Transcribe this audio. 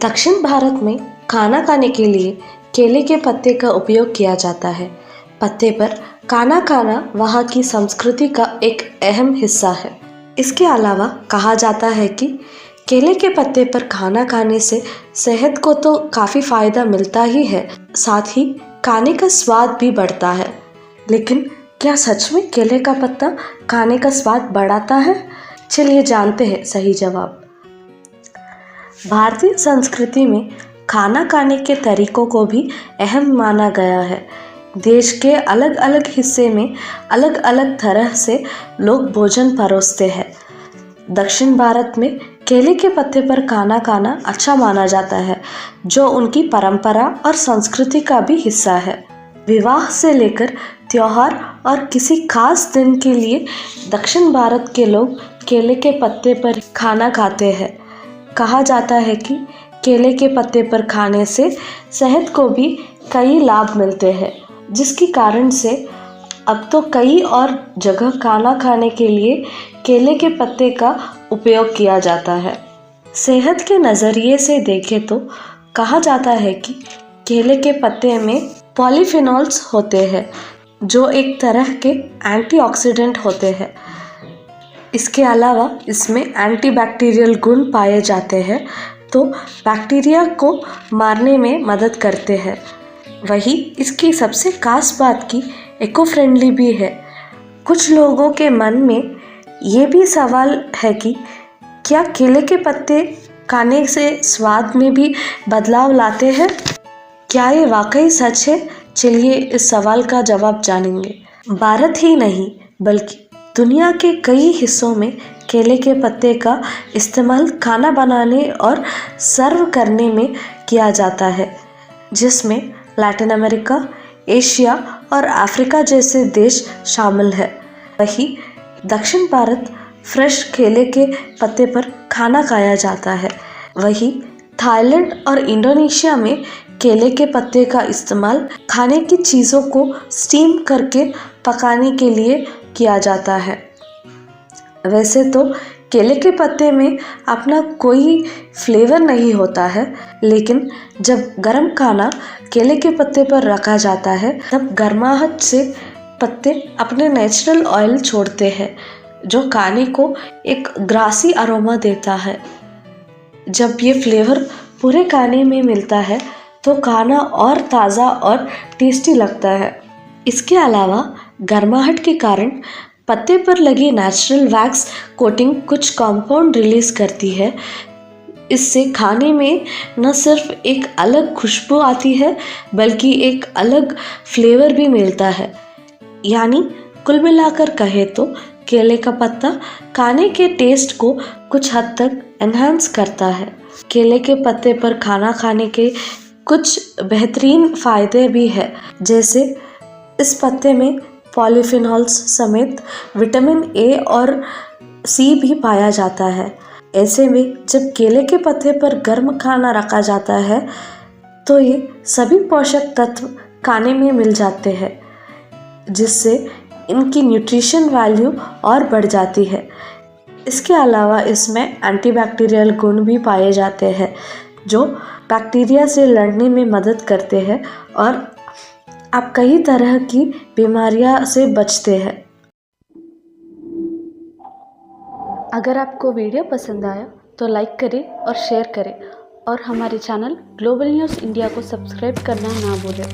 दक्षिण भारत में खाना खाने के लिए केले के पत्ते का उपयोग किया जाता है। पत्ते पर खाना खाना वहाँ की संस्कृति का एक अहम हिस्सा है। इसके अलावा कहा जाता है कि केले के पत्ते पर खाना खाने से सेहत को तो काफ़ी फायदा मिलता ही है, साथ ही खाने का स्वाद भी बढ़ता है। लेकिन क्या सच में केले का पत्ता खाने का स्वाद बढ़ाता है? चलिए जानते हैं सही जवाब। भारतीय संस्कृति में खाना खाने के तरीकों को भी अहम माना गया है। देश के अलग अलग हिस्से में अलग अलग तरह से लोग भोजन परोसते हैं। दक्षिण भारत में केले के पत्ते पर खाना खाना अच्छा माना जाता है, जो उनकी परंपरा और संस्कृति का भी हिस्सा है। विवाह से लेकर त्योहार और किसी खास दिन के लिए दक्षिण भारत के लोग केले के पत्ते पर खाना खाते हैं। कहा जाता है कि केले के पत्ते पर खाने से सेहत को भी कई लाभ मिलते हैं, जिसके कारण से अब तो कई और जगह खाना खाने के लिए केले के पत्ते का उपयोग किया जाता है। सेहत के नज़रिए से देखें तो कहा जाता है कि केले के पत्ते में पॉलीफिनॉल्स होते हैं, जो एक तरह के एंटीऑक्सीडेंट होते हैं। इसके अलावा इसमें एंटीबैक्टीरियल गुण पाए जाते हैं, तो बैक्टीरिया को मारने में मदद करते हैं। वही इसकी सबसे खास बात की इको फ्रेंडली भी है। कुछ लोगों के मन में ये भी सवाल है कि क्या केले के पत्ते खाने से स्वाद में भी बदलाव लाते हैं? क्या ये वाकई सच है? चलिए इस सवाल का जवाब जानेंगे। भारत ही नहीं बल्कि दुनिया के कई हिस्सों में केले के पत्ते का इस्तेमाल खाना बनाने और सर्व करने में किया जाता है, जिसमें लैटिन अमेरिका, एशिया और अफ्रीका जैसे देश शामिल है। वहीं दक्षिण भारत फ्रेश केले के पत्ते पर खाना खाया जाता है। वहीं थाईलैंड और इंडोनेशिया में केले के पत्ते का इस्तेमाल खाने की चीज़ों को स्टीम करके पकाने के लिए किया जाता है। वैसे तो केले के पत्ते में अपना कोई फ्लेवर नहीं होता है, लेकिन जब गर्म खाना केले के पत्ते पर रखा जाता है तब गर्माहट से पत्ते अपने नेचुरल ऑयल छोड़ते हैं, जो खाने को एक ग्रासी अरोमा देता है। जब ये फ्लेवर पूरे खाने में मिलता है तो खाना और ताज़ा और टेस्टी लगता है। इसके अलावा गर्माहट के कारण पत्ते पर लगी नेचुरल वैक्स कोटिंग कुछ कंपाउंड रिलीज करती है। इससे खाने में न सिर्फ एक अलग खुशबू आती है, बल्कि एक अलग फ्लेवर भी मिलता है। यानी कुल मिलाकर कहे तो केले का पत्ता खाने के टेस्ट को कुछ हद तक एनहांस करता है। केले के पत्ते पर खाना खाने के कुछ बेहतरीन फ़ायदे भी है, जैसे इस पत्ते में पॉलीफिनॉल्स समेत विटामिन ए और सी भी पाया जाता है। ऐसे में जब केले के पत्ते पर गर्म खाना रखा जाता है तो ये सभी पोषक तत्व खाने में मिल जाते हैं, जिससे इनकी न्यूट्रिशन वैल्यू और बढ़ जाती है। इसके अलावा इसमें एंटीबैक्टीरियल गुण भी पाए जाते हैं, जो बैक्टीरिया से लड़ने में मदद करते हैं और आप कई तरह की बीमारियां से बचते हैं। अगर आपको वीडियो पसंद आया तो लाइक करें और शेयर करें, और हमारे चैनल ग्लोबल न्यूज़ इंडिया को सब्सक्राइब करना ना भूलें।